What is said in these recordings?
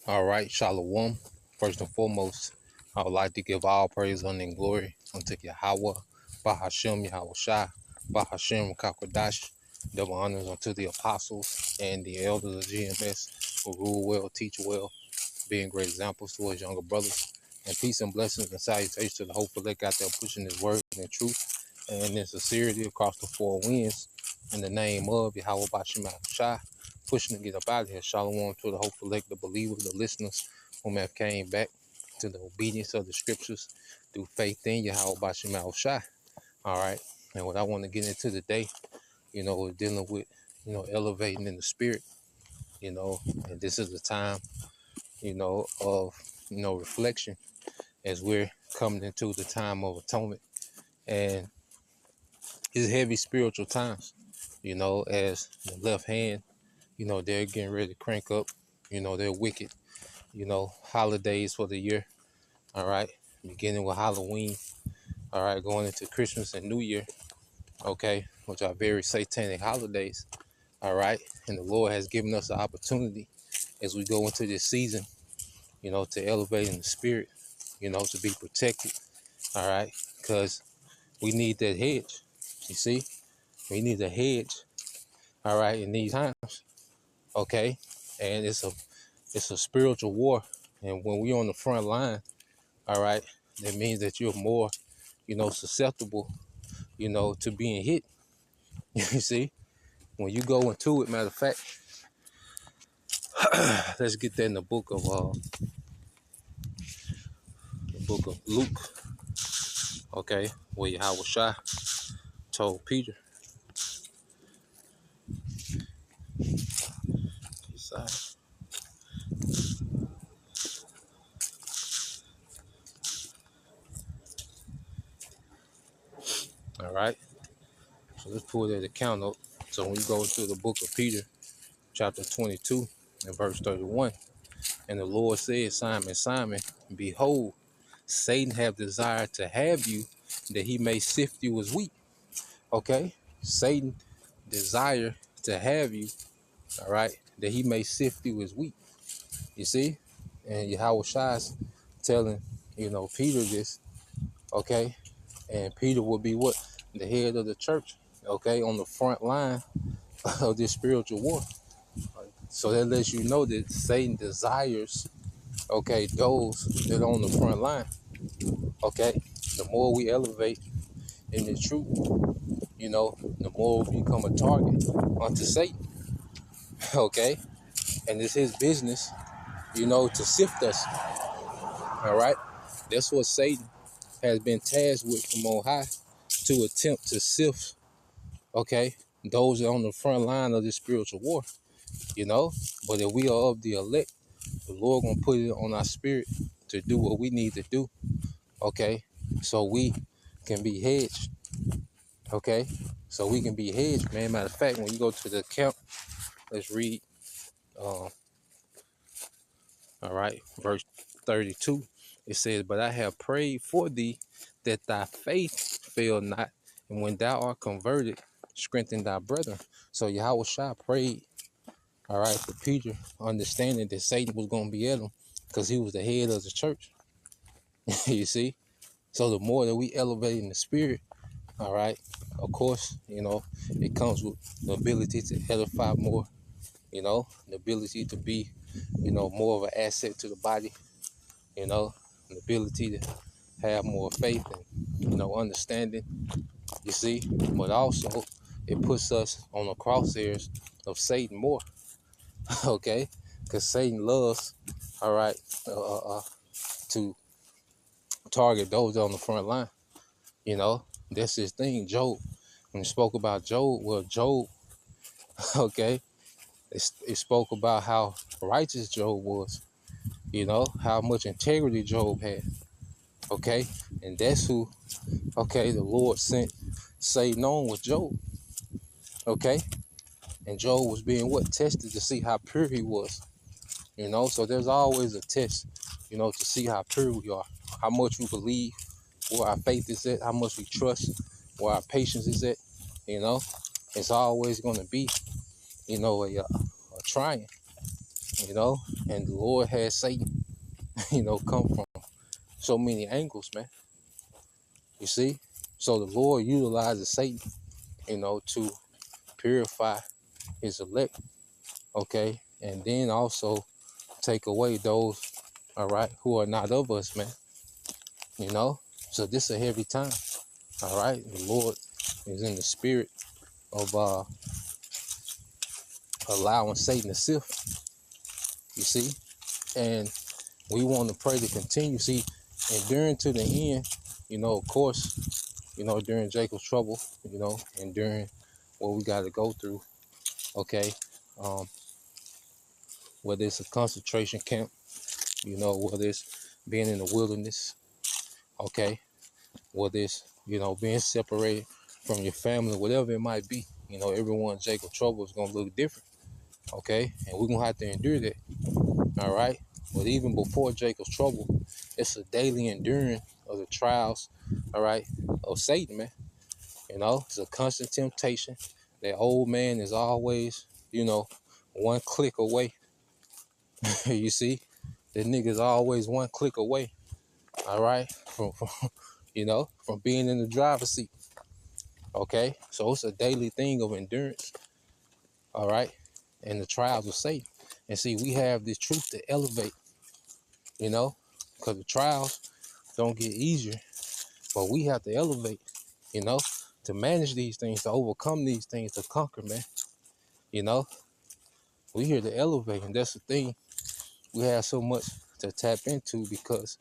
All right, Shalom. First and foremost, I would like to give all praise, honor, and glory unto Yahweh, Bahashem, Yahweh Shai, Bahashem, Kakwadash. Double honors unto the apostles and the elders of GMS who rule well, teach well, being great examples to us younger brothers. And peace and blessings and salutations to the hopeful that got there pushing his word and truth and in sincerity across the four winds in the name of Yahweh Bashem Shai, pushing to get up out of here. Shalom to the hopeful elect, the believers, the listeners whom have came back to the obedience of the scriptures through faith in Yahweh Bashem Shai. All right. And what I want to get into today, is dealing with, elevating in the spirit, and this is the time, of, reflection as we're coming into the time of atonement. And it's heavy spiritual times, as the left hand, they're getting ready to crank up, they're wicked, holidays for the year. All right. Beginning with Halloween. All right. Going into Christmas and New Year. Okay. Which are very satanic holidays. All right. And the Lord has given us the opportunity as we go into this season, to elevate in the spirit, to be protected. All right. Because we need that hedge. You see, we need a hedge. All right. In these times. Okay. And it's a spiritual war. And when we're on the front line, all right, that means that you're more, susceptible, to being hit. You see, when you go into it, matter of fact, let's get that in the book of Luke, okay, where Yahweh Shai told Peter. All right, so let's pull that account up. So when you go to the book of Peter, chapter 22 and verse 31, and the Lord said, Simon, Simon, behold, Satan have desired to have you, that he may sift you as wheat. Okay, Satan desire to have you, all right, that he may sift you as wheat. You see, and Yahweh Shai's telling, Peter this, okay, and Peter will be what? The head of the church, okay, on the front line of this spiritual war. So that lets you know that Satan desires, okay, those that are on the front line, okay. The more we elevate in the truth, the more we become a target unto Satan, okay. And it's his business, to sift us, all right. That's what Satan has been tasked with from on high, to attempt to sift, okay, those on the front line of this spiritual war, But if we are of the elect, the Lord gonna put it on our spirit to do what we need to do, okay, so we can be hedged, okay, so we can be hedged, man. Matter of fact, when you go to the account, let's read, all right, verse 32. It says, "But I have prayed for thee that thy faith fail not, and when thou art converted, strengthen thy brethren." So Yahweh Shai prayed, all right, for Peter, understanding that Satan was going to be at him because he was the head of the church. You see? So the more that we elevate in the spirit, all right, of course, it comes with the ability to edify more, the ability to be, more of an asset to the body, the ability to have more faith and, understanding, you see? But also, it puts us on the crosshairs of Satan more. Okay, because Satan loves, all right, to target those on the front line. That's his thing. Job, when he spoke about Job, well, Job, okay, it spoke about how righteous Job was, how much integrity Job had, okay, and that's who, okay, the Lord sent Satan on with Job, okay, and Job was being what? Tested to see how pure he was. So there's always a test, to see how pure we are, how much we believe, where our faith is at, how much we trust, where our patience is at. It's always going to be, a trying. you know, and the Lord has Satan, come from so many angles, man. You see? So the Lord utilizes Satan, to purify his elect, okay? And then also take away those, all right, who are not of us, man. So this is a heavy time, all right? The Lord is in the spirit of allowing Satan to sift, you see? And we want to pray to continue, see, enduring to the end, of course, during Jacob's trouble, and during what we got to go through, okay? Um, whether it's a concentration camp, whether it's being in the wilderness, okay? Whether it's, being separated from your family, whatever it might be, everyone's Jacob's trouble is going to look different, okay? And we're going to have to endure that, all right? But even before Jacob's trouble, it's a daily enduring of the trials, all right, of Satan, man. It's a constant temptation. That old man is always, one click away. You see, that nigga's always one click away. All right, from being in the driver's seat. Okay, so it's a daily thing of endurance. All right, and the trials of Satan. And see, we have this truth to elevate. Because the trials don't get easier, but we have to elevate. To manage these things, to overcome these things, to conquer, man. We here to elevate, and that's the thing. We have so much to tap into because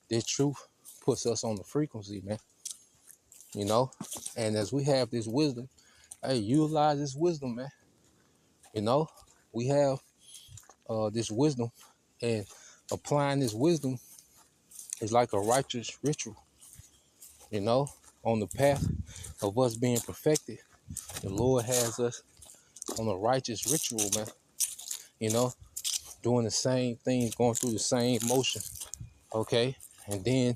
this truth puts us on the frequency, man. And as we have this wisdom, hey, utilize this wisdom, man. We have this wisdom, and applying this wisdom is like a righteous ritual. On the path of us being perfected, the Lord has us on a righteous ritual, man. Doing the same things, going through the same motion, okay? And then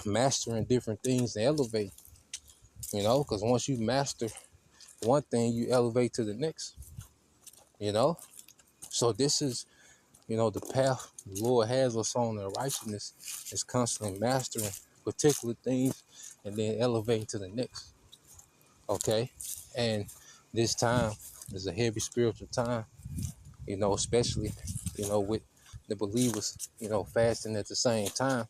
mastering different things and elevate, because once you master one thing, you elevate to the next, So this is, the path the Lord has us on in righteousness is constantly mastering particular things and then elevating to the next, okay? And this time is a heavy spiritual time, especially, with the believers, fasting at the same time,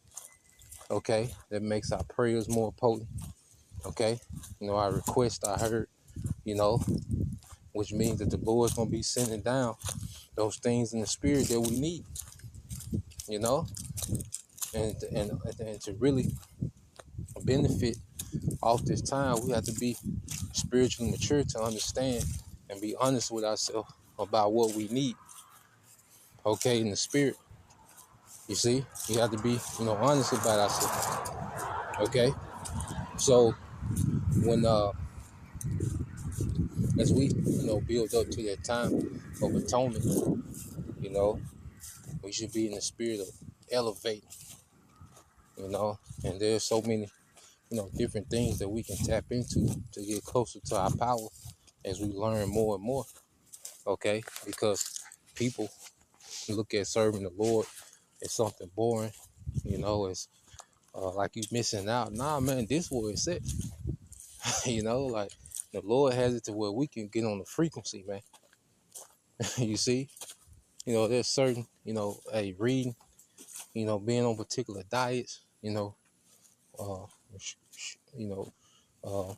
okay? That makes our prayers more potent, okay? Our request I heard, which means that the Lord's going to be sending down those things in the spirit that we need, and to really benefit off this time, we have to be spiritually mature to understand and be honest with ourselves about what we need, okay, in the spirit. You see, you have to be, honest about ourselves, okay? So when as we, build up to that time of atonement, you know, we should be in the spirit of elevating, and there's so many, different things that we can tap into to get closer to our power as we learn more and more, okay? Because people look at serving the Lord as something boring, it's like you missing out. Nah, man, this is where it's at. Like the Lord has it to where we can get on the frequency, man. You see, there's certain, reading, being on particular diets, uh, you know, uh,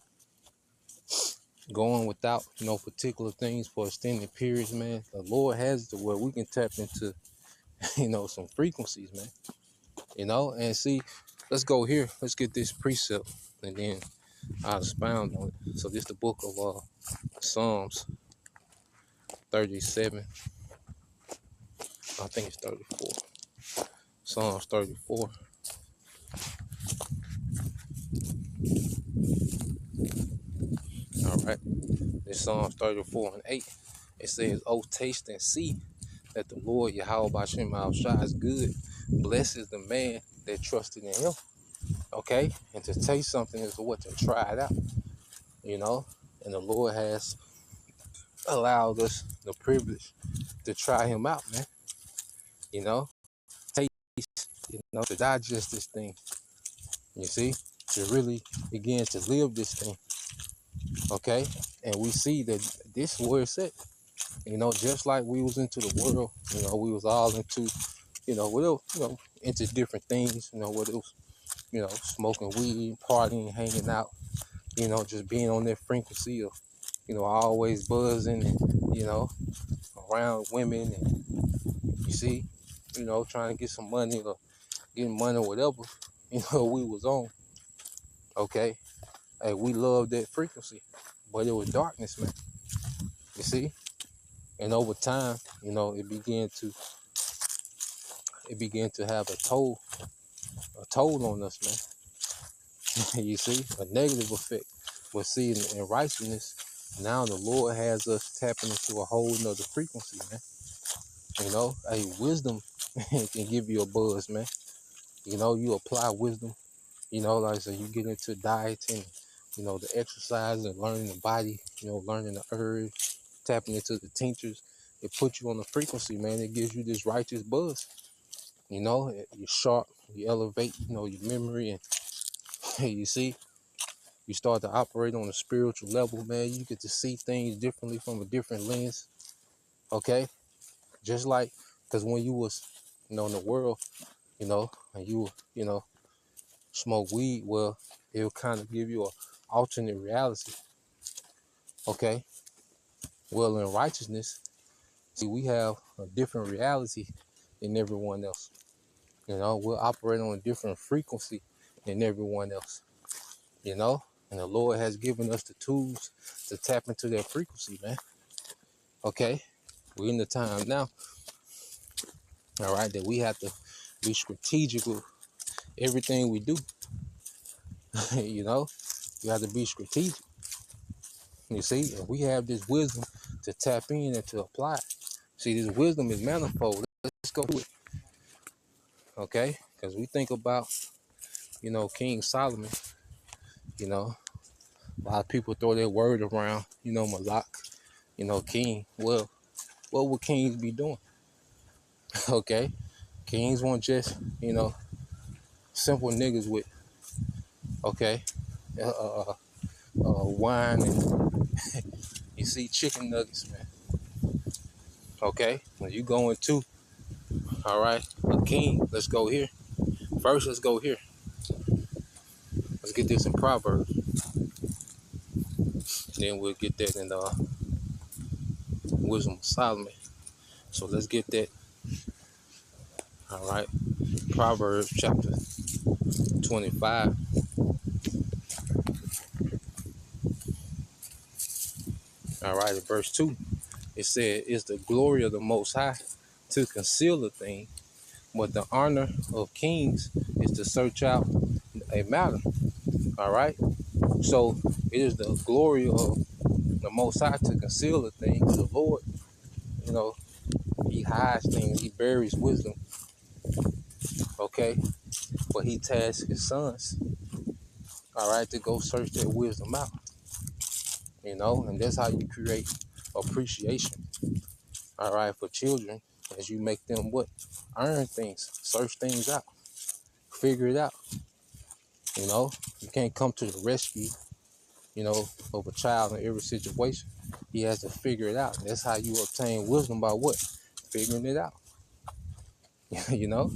going without, particular things for extended periods, man. The Lord has it to where we can tap into, some frequencies, man. And see, let's go here. Let's get this precept, and then I'll expound on it. So this is the book of Psalms 37. I think it's 34. Psalms 34. All right. This Psalms 34 and 8. It says, "Oh, taste and see that the Lord Yahweh Bashim Al-Shai is good. Blessed is the man that trusted in him." Okay? And to taste something is what to try it out. And the Lord has allowed us the privilege, to try him out, man. Taste, to digest this thing. You see, to really begin to live this thing. Okay, and we see that this is where it's at. Just like we was into the world, we was all into, whatever, into different things, whether it was, smoking weed, partying, hanging out, just being on that frequency of, always buzzing and, around women and you see, trying to get some money or getting money or whatever, we was on. Okay. Hey, we loved that frequency, but it was darkness, man. You see? And over time, it began to have a toll on us, man. You see, a negative effect. But see, in righteousness, now the Lord has us tapping into a whole nother frequency, man. Hey, wisdom can give you a buzz, man. You apply wisdom, like I said, you get into dieting, the exercise and learning the body, learning the herbs, tapping into the tinctures. It puts you on the frequency, man. It gives you this righteous buzz. You're sharp, you elevate, your memory, and you see, you start to operate on a spiritual level, man. You get to see things differently from a different lens. Okay, just like, because when you was, in the world, and you, smoke weed, well, it'll kind of give you a alternate reality. Okay, well, in righteousness, see, we have a different reality than everyone else. We'll operate on a different frequency than everyone else. And the Lord has given us the tools to tap into that frequency, man. Okay, we're in the time now, all right, that we have to be strategic with everything we do. You have to be strategic. You see, and we have this wisdom to tap in and to apply. See, this wisdom is manifold. Let's go with it. Okay, because we think about, King Solomon. A lot of people throw their word around, Malak, king. Well, what would kings be doing? Okay, kings weren't just, simple niggas with, okay, wine and you see chicken nuggets, man. Okay, when you go into, all right, a king, let's go here. First, let's go here. Let's get this in Proverbs. Then we'll get that in the Wisdom of Solomon. So let's get that. All right, Proverbs chapter 25. All right, at verse 2, it said, "It's the glory of the Most High to conceal a thing, but the honor of kings is to search out a matter." All right, so it is the glory of the Most High to conceal a thing. The Lord, He hides things, He buries wisdom. Okay, but He tasks His sons, all right, to go search that wisdom out. And that's how you create appreciation, all right, for children, as you make them what? Earn things, search things out, figure it out. You can't come to the rescue, of a child in every situation. He has to figure it out. That's how you obtain wisdom, by what? Figuring it out. you know?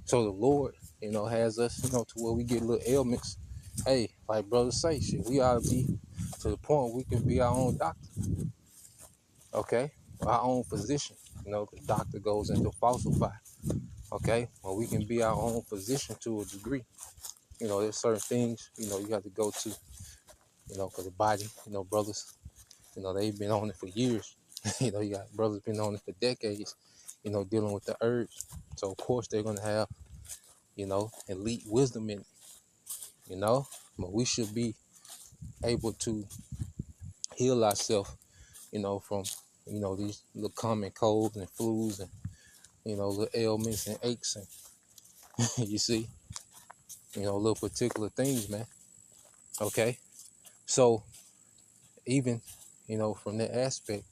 So the Lord, has us, to where we get little ailments. Hey, like brothers say, shit, we ought to be to the point where we can be our own doctor. Okay? Our own physician. The doctor goes into falsify. Okay? Well, we can be our own physician to a degree. There's certain things, you have to go to, for the body, brothers, they've been on it for years. You got brothers been on it for decades, dealing with the herbs. So of course they're gonna have, elite wisdom in it, but we should be able to heal ourselves, from, these little common colds and flus and, little ailments and aches and you see, little particular things, man. Okay. So even, from that aspect,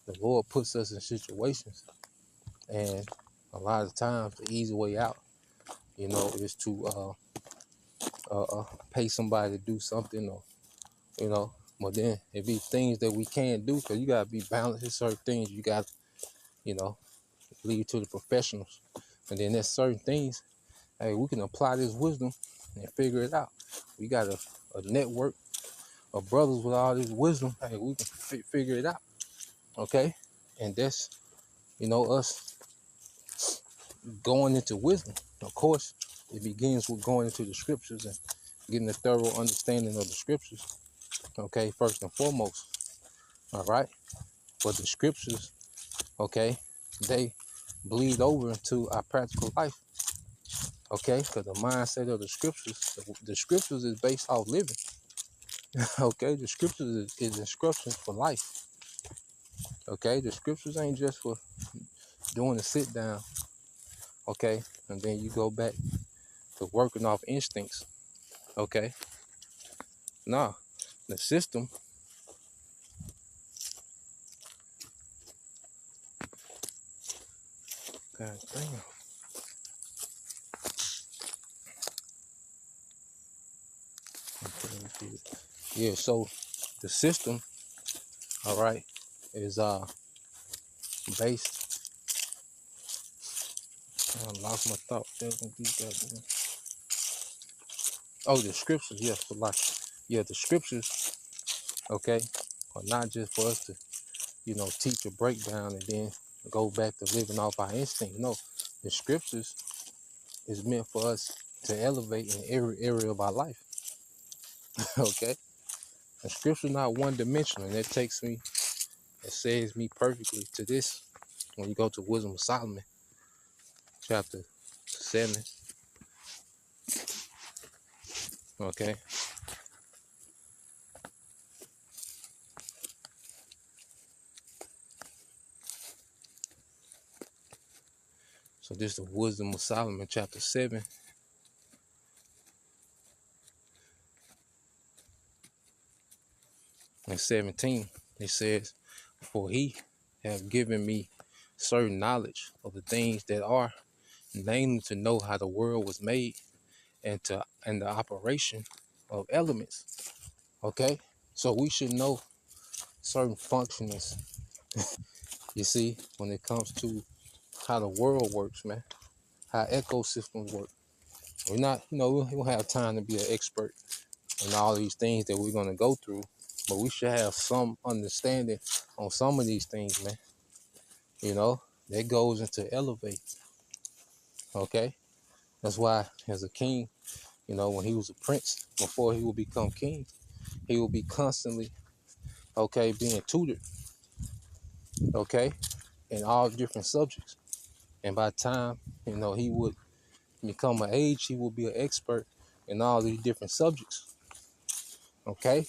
The Lord puts us in situations, and a lot of times the easy way out, is to pay somebody to do something, or but then it be things that we can't do because you gotta be balanced in certain things. You got, you know, leave to the professionals, and then there's certain things. Hey, we can apply this wisdom and figure it out. We got a network of brothers with all this wisdom. Hey, we can figure it out. Okay, and that's us going into wisdom. Of course, it begins with going into the scriptures and getting a thorough understanding of the scriptures. Okay, first and foremost. All right, but the scriptures, okay, they bleed over into our practical life. Okay, because the mindset of the scriptures is based off living. Okay, the scriptures is instructions for life. Okay, the scriptures ain't just for doing a sit down. Okay, and then you go back to working off instincts. Okay, nah, the system. God damn. Yeah, so the system, all right, is based. I lost my thought. Oh, the scriptures, yeah, for life. Yeah, the scriptures, okay, are not just for us to, teach a breakdown and then go back to living off our instinct. No, the scriptures is meant for us to elevate in every area of our life. Okay, the scripture not one dimensional, and it says me perfectly to this. When you go to Wisdom of Solomon, chapter 7, okay. So this is the Wisdom of Solomon, chapter 7, and 17. It says, "For he have given me certain knowledge of the things that are, namely to know how the world was made, and the operation of elements." Okay, so we should know certain functions. You see, when it comes to how the world works, man, how ecosystems work. We're not, we don't have time to be an expert in all these things that we're gonna go through, but we should have some understanding on some of these things, man. That goes into elevate. Okay, that's why as a king, when he was a prince, before he would become king, he would be constantly, okay, being tutored, okay, in all different subjects. And by the time, he would become an age, he will be an expert in all these different subjects. Okay,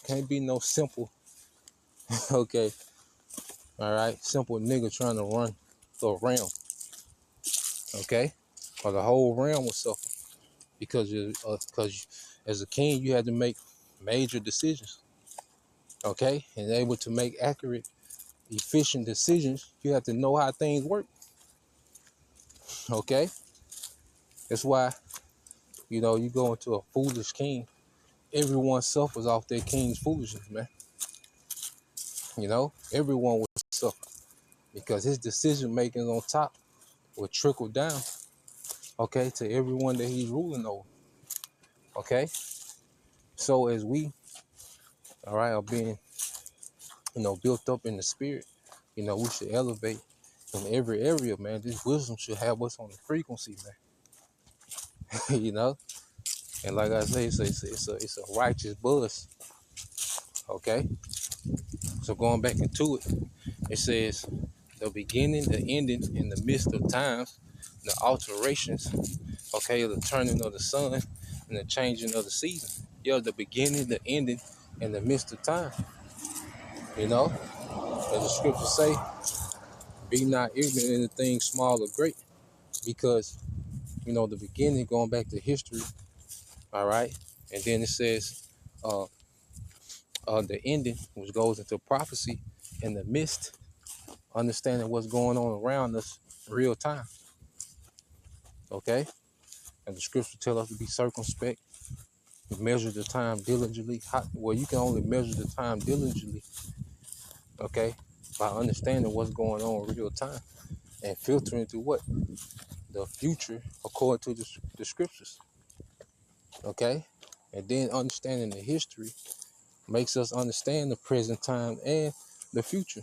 can't be no simple, okay, all right, simple nigga trying to run the realm, okay, or the whole realm will suffer because as a king you had to make major decisions, okay, and able to make accurate, efficient decisions. You have to know how things work, okay. That's why you go into a foolish king. Everyone suffers off their king's foolishness, man. Everyone will suffer because his decision making on top will trickle down, okay, to everyone that he's ruling over, okay. So as we, all right, are being, built up in the spirit, we should elevate in every area, man. This wisdom should have us on the frequency, man. And like I say, it's a righteous buzz, okay. So going back into it, it says the beginning, the ending, in the midst of times, the alterations, okay, the turning of the sun and the changing of the season. Yeah, the beginning, the ending, and the midst of time. As the scriptures say, be not ignorant in the things small or great, because the beginning, going back to history, all right, and then it says the ending, which goes into prophecy, in the midst. understanding what's going on around us real time. Okay? And the scripture tell us to be circumspect, measure the time diligently. Well, you can only measure the time diligently, okay, by understanding what's going on real time and filtering through what? The future according to the scriptures. Okay? And then understanding the history makes us understand the present time and the future.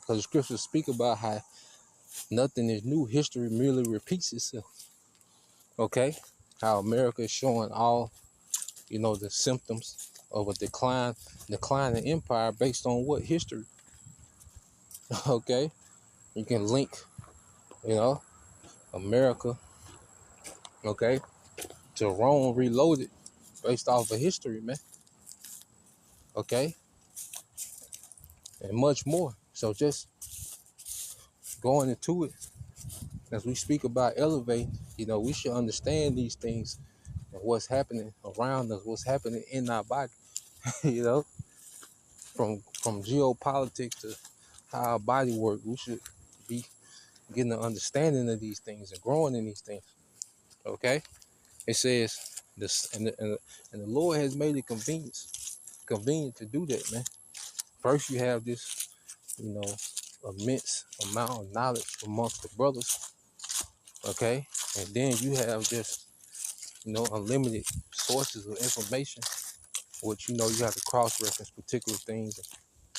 Because the scriptures speak about how nothing is new. History merely repeats itself. Okay? How America is showing all, the symptoms of a declining empire based on what? History. Okay? You can link, you know, America, okay, to Rome Reloaded based off of history, man. Okay? And much more. So just going into it, as we speak about elevate, we should understand these things and what's happening around us, what's happening in our body, you know, from geopolitics to how our body works. We should be getting an understanding of these things and growing in these things. Okay? It says this, and the Lord has made it convenient to do that, man. First, you have this, immense amount of knowledge amongst the brothers. Okay? And then you have just unlimited sources of information, which you have to cross-reference particular things.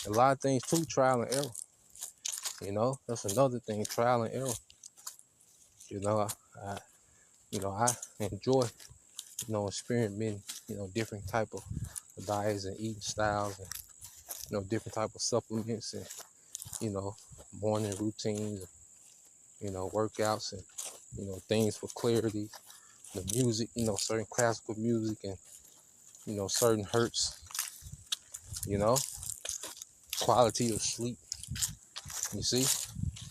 A lot of things too, trial and error. That's another thing, trial and error. I I enjoy, experimenting, different type of diets and eating styles and, different type of supplements and, morning routines, and, workouts and, things for clarity, the music, certain classical music and, certain hertz, quality of sleep, you see?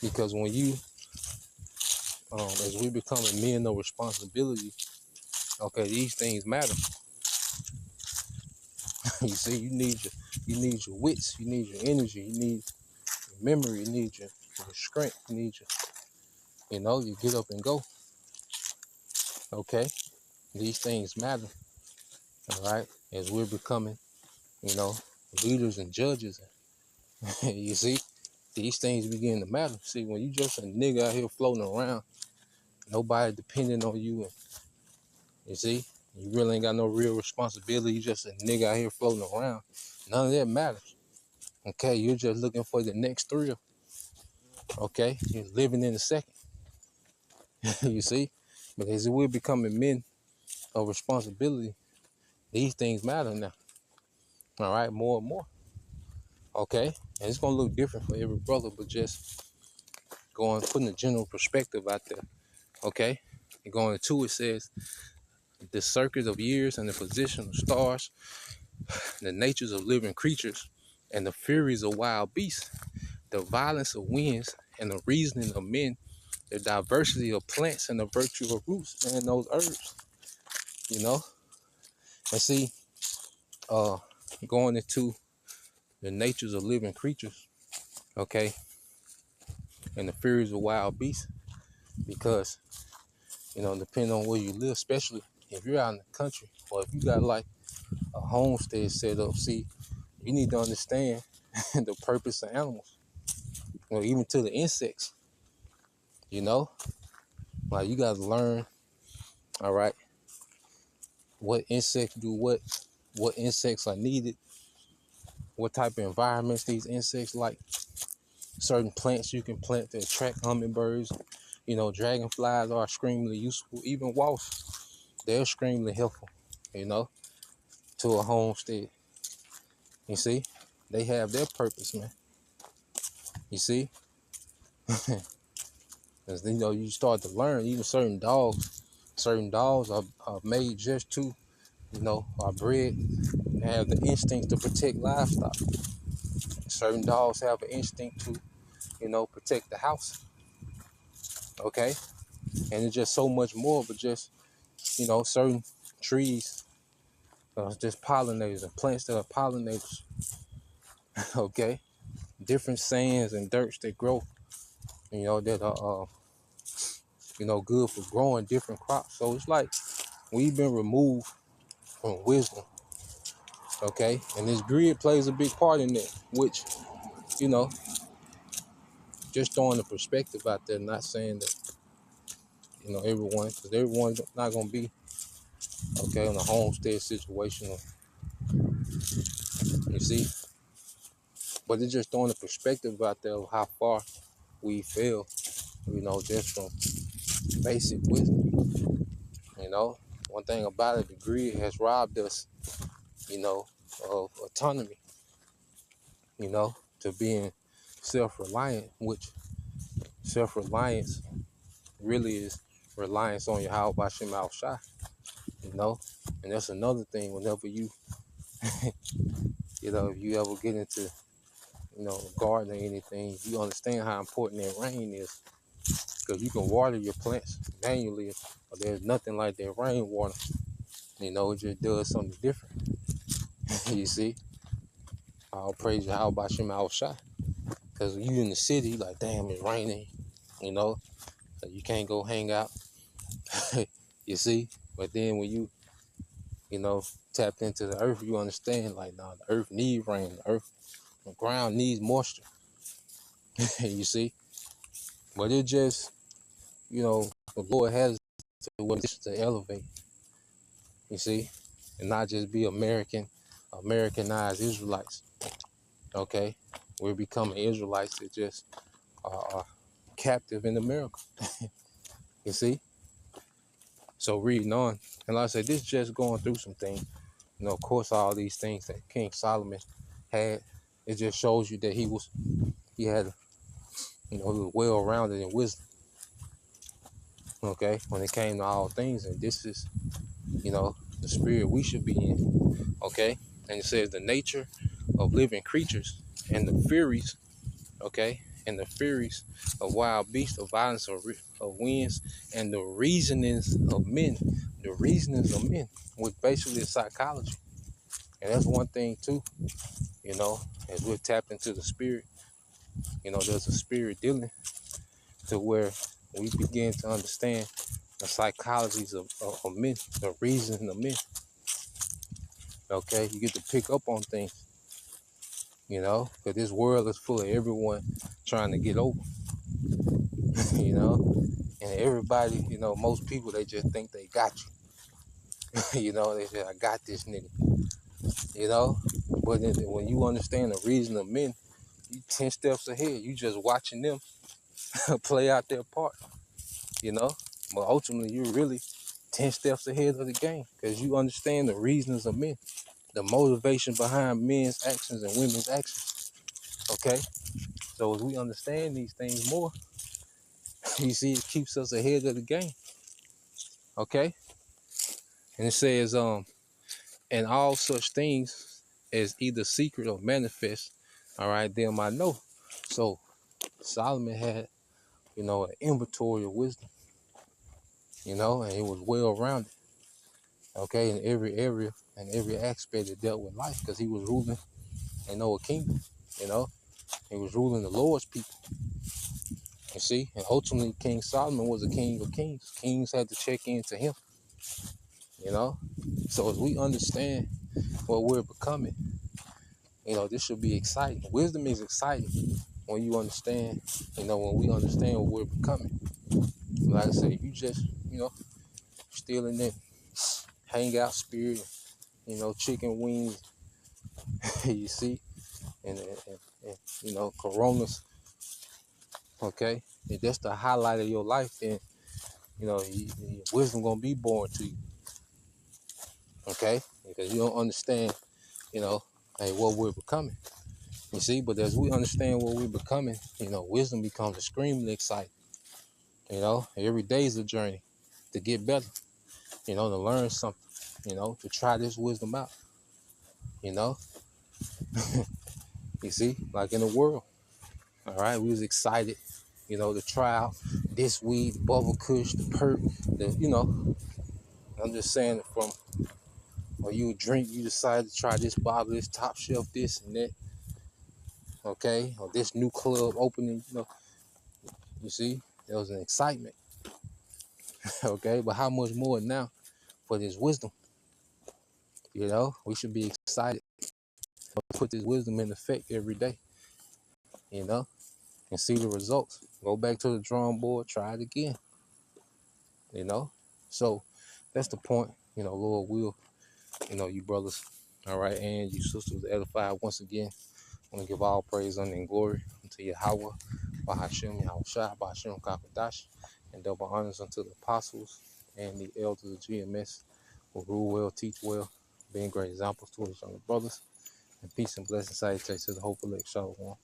Because when you, as we becoming men of responsibility, okay, these things matter. You see, you need your wits, you need your energy, you need your memory, you need your strength, you need you get up and go. Okay, these things matter. All right, as we're becoming, leaders and judges. You see, these things begin to matter. See, when you just a nigga out here floating around, nobody depending on you, and you see, you really ain't got no real responsibility. You just a nigga out here floating around. None of that matters. Okay, you're just looking for the next thrill. Okay, you're living in the second. You see, but as we're becoming men of responsibility, these things matter now. All right, more and more. Okay, and it's gonna look different for every brother, but just putting a general perspective out there. Okay, and going into it says the circuit of years and the position of stars, the natures of living creatures, and the furies of wild beasts, the violence of winds, and the reasoning of men, the diversity of plants and the virtue of roots, and those herbs, And see, going into the natures of living creatures, okay, and the furies of wild beasts, because, depending on where you live, especially if you're out in the country or if you got like a homestead set up, see, you need to understand the purpose of animals, even to the insects, like you got to learn, all right, what insects do what insects are needed, what type of environments these insects like, certain plants you can plant to attract hummingbirds, dragonflies are extremely useful, even wasps, they're extremely helpful, to a homestead. You see, they have their purpose, man. You see, as you start to learn, even certain dogs are made just to, are bred and have the instinct to protect livestock. Certain dogs have an instinct to, protect the house. Okay, and it's just so much more, but just, certain trees, just pollinators and plants that are pollinators. Okay, different sands and dirts that grow, that are, good for growing different crops. So it's like we've been removed from wisdom, okay? And this grid plays a big part in that, which, you know, just throwing the perspective out there, not saying that, everyone, because everyone's not going to be, okay, on a homestead situation, you see? But it's just throwing the perspective out there of how far we feel, just from basic wisdom, One thing about it, the grid has robbed us, of autonomy, to being self-reliant, which self-reliance really is reliance on Yahweh Bashem Al Shai, and that's another thing whenever you, if you ever get into, a garden or anything, you understand how important that rain is, because you can water your plants manually, but there's nothing like that rainwater, it just does something different, you see. I'll praise Yahweh Bashem Al Shai. Because you in the city, like, damn, it's raining, so you can't go hang out, you see? But then when you, tapped into the earth, you understand, like, nah, the earth needs rain, the ground needs moisture, you see? But it just, the Lord has to elevate, you see? And not just be Americanized Israelites, okay? We're becoming Israelites that just are captive in America, you see? So reading on, and like I said, this just going through some things. Of course, all these things that King Solomon had, it just shows you that he had, he was well-rounded in wisdom, okay, when it came to all things. And this is, the spirit we should be in, okay? And it says the nature of living creatures and the furies, okay, and the furies of wild beasts, the violence of winds, and the reasonings of men. The reasonings of men, which basically is psychology. And that's one thing too, as we're tapped into the spirit, there's a spirit dealing to where we begin to understand the psychologies of men, the reasoning of men. Okay, you get to pick up on things, because this world is full of everyone trying to get over, and everybody, most people, they just think they got you, they say, I got this nigga, but then when you understand the reason of men, you 10 steps ahead, you just watching them play out their part, but ultimately you're really 10 steps ahead of the game, because you understand the reasons of men, the motivation behind men's actions and women's actions, okay? So as we understand these things more, you see, it keeps us ahead of the game, okay? And it says, and all such things as either secret or manifest, all right, them I know. So Solomon had, an inventory of wisdom, and it was well-rounded, okay, in every area and every aspect that dealt with life, because he was ruling, a kingdom, he was ruling the Lord's people, you see. And ultimately, King Solomon was a king of kings. Kings had to check into him, So as we understand what we're becoming, this should be exciting. Wisdom is exciting when you understand, when we understand what we're becoming. Like I said, you just, still in that hangout spirit, chicken wings, you see, and Coronas, okay? If that's the highlight of your life, then, wisdom gonna be born to you, okay? Because you don't understand, hey, what we're becoming, you see. But as we understand what we're becoming, wisdom becomes extremely exciting. Every day is a journey to get better, to learn something, to try this wisdom out, you see, like in the world, all right, we was excited, to try out this weed, the bubble kush, the perk, I'm just saying, from, or you drink, you decide to try this bottle, this top shelf, this and that, okay, or this new club opening, you see, there was an excitement, okay, but how much more now for this wisdom? We should be excited to put this wisdom in effect every day, you know, and see the results. Go back to the drawing board, try it again, you know. So that's the point, Lord will, you brothers, all right, and you sisters edified once again. I want to give all praise, honor, and glory unto Yahweh, Bahashem, Yahushua, Bahashem, Kakadash, and double honors unto the apostles and the elders of GMS who rule well, teach well, being great examples to his younger brothers. And peace and blessing salutations to the hopeful elect. Shalom.